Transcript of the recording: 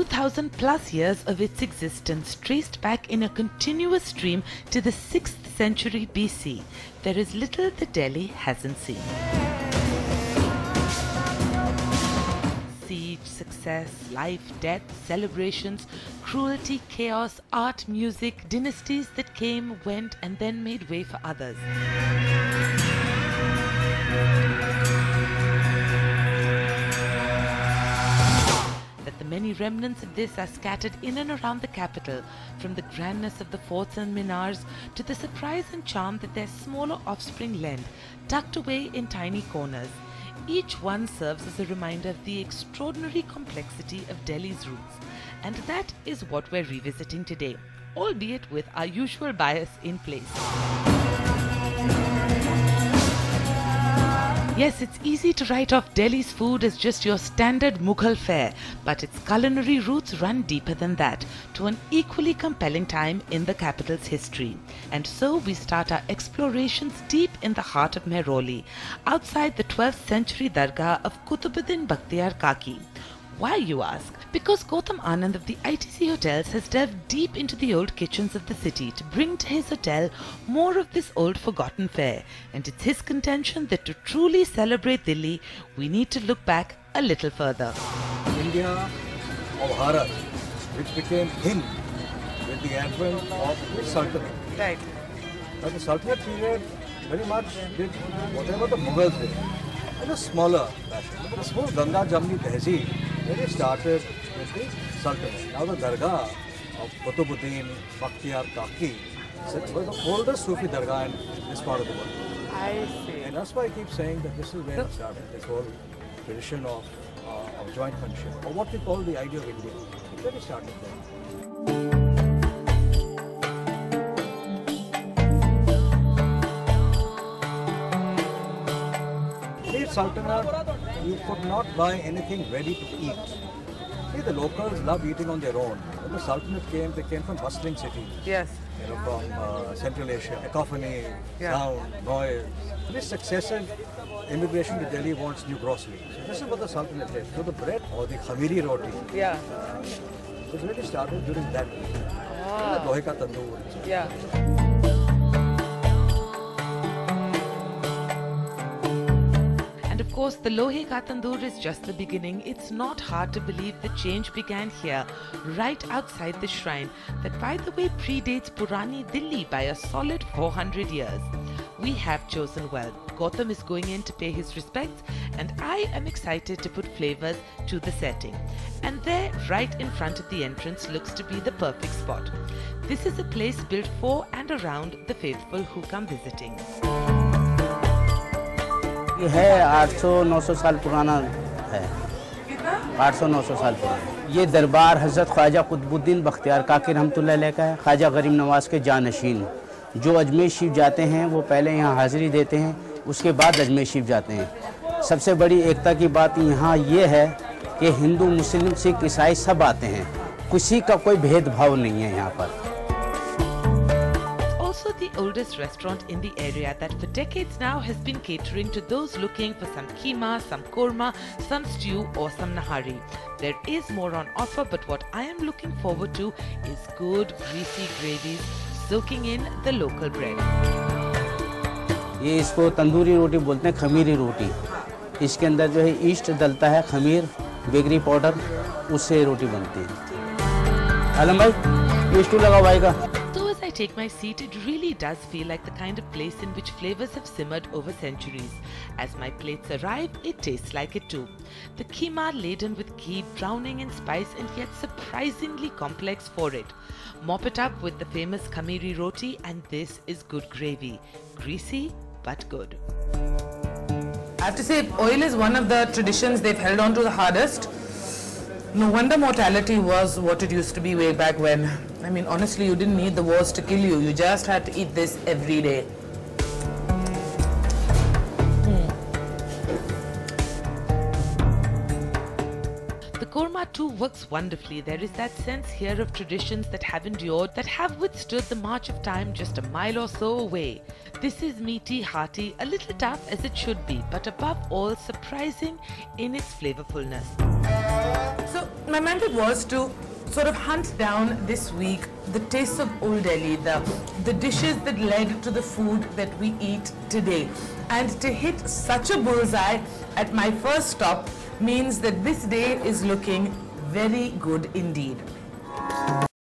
2,000 plus years of its existence traced back in a continuous stream to the 6th century BC, there is little that Delhi hasn't seen. Siege, success, life, death, celebrations, cruelty, chaos, art, music, dynasties that came, went, and then made way for others. That the many remnants of this are scattered in and around the capital, from the grandness of the forts and minars to the surprise and charm that their smaller offspring lend, tucked away in tiny corners. Each one serves as a reminder of the extraordinary complexity of Delhi's roots, and that is what we're revisiting today, albeit with our usual bias in place. Yes, it's easy to write off Delhi's food as just your standard Mughal fare, but its culinary roots run deeper than that, to an equally compelling time in the capital's history. And so we start our explorations deep in the heart of Mehrauli, outside the 12th century Dargah of Qutubuddin Bakhtiyar Kaki. Why, you ask? Because Gautam Anand of the ITC Hotels has delved deep into the old kitchens of the city to bring to his hotel more of this old forgotten fare. And it's his contention that to truly celebrate Delhi, we need to look back a little further. India or Bharat, which became Hind with the advent of the Sultanate. Right. Now the Sultanate period very much did whatever the Mughals did, in a smaller fashion. But this whole Ganga Jamni Tehzeeb really started with the Sultanate. Now the Dargah of Qutubuddin Bakhtiyar Kaki was the oldest Sufi Dargah in this part of the world. I see. And that's why I keep saying that this is where it started, this whole tradition of joint friendship, or what we call the idea of India. It really started there. Sultanate, you could not buy anything ready to eat. See, the locals love eating on their own. When the Sultanate came, they came from bustling cities. Yes. You know, from Central Asia, cacophony, sound, noise. This successive immigration to Delhi wants new groceries. So this is what the Sultanate did. So the bread or the khamiri roti, it really started during that period. The lohe ka tandoor. Yeah. Of course, the Lohe Ka Tandoor is just the beginning. It's not hard to believe the change began here, right outside the shrine, that by the way predates Purani Delhi by a solid 400 years. We have chosen well. Gautam is going in to pay his respects, and I am excited to put flavors to the setting. And there, right in front of the entrance, looks to be the perfect spot. This is a place built for and around the faithful who come visiting. ये है 800-900 साल पुराना है, 800-900 साल पुराना। ये दरबार हज़रत ख्वाजा कुतुबुद्दीन बख्तियार काकी रहमतुल्लाह अलैह का है, ख्वाजा गरीब नवाज़ के जानशीन। जो अजमेर शरीफ जाते हैं वो पहले यहाँ हाज़िरी देते हैं, उसके बाद अजमेर शरीफ जाते हैं। सबसे बड़ी एकता की बात यहाँ ये है कि हिंदू, मुस्लिम, सिख, ईसाई सब आते हैं, किसी का कोई भेदभाव नहीं है यहाँ पर। The oldest restaurant in the area that for decades now has been catering to those looking for some keema, some korma, some stew or some nahari. There is more on offer, but what I am looking forward to is good greasy gravies soaking in the local bread. ये इसको तंदूरी रोटी बोलते हैं, खमीरी रोटी। इसके अंदर जो है east डलता है, खमीर, बेकरी पाउडर, उससे रोटी बनती है। आलम भाई, ये स्टू लगाओ भाई का। As I take my seat, it really does feel like the kind of place in which flavors have simmered over centuries. As my plates arrive, it tastes like it too. The keema laden with ghee, drowning in spice and yet surprisingly complex for it. Mop it up with the famous khamiri roti, and this is good gravy. Greasy but good. I have to say, oil is one of the traditions they've held on to the hardest. No wonder mortality was what it used to be way back when. I mean, honestly, you didn't need the wars to kill you. You just had to eat this every day. The korma too works wonderfully. There is that sense here of traditions that have endured, that have withstood the march of time just a mile or so away. This is meaty, hearty, a little tough as it should be, but above all surprising in its flavorfulness. So my mandate was to sort of hunt down this week the tastes of Old Delhi, the dishes that led to the food that we eat today. And to hit such a bullseye at my first stop means that this day is looking very good indeed.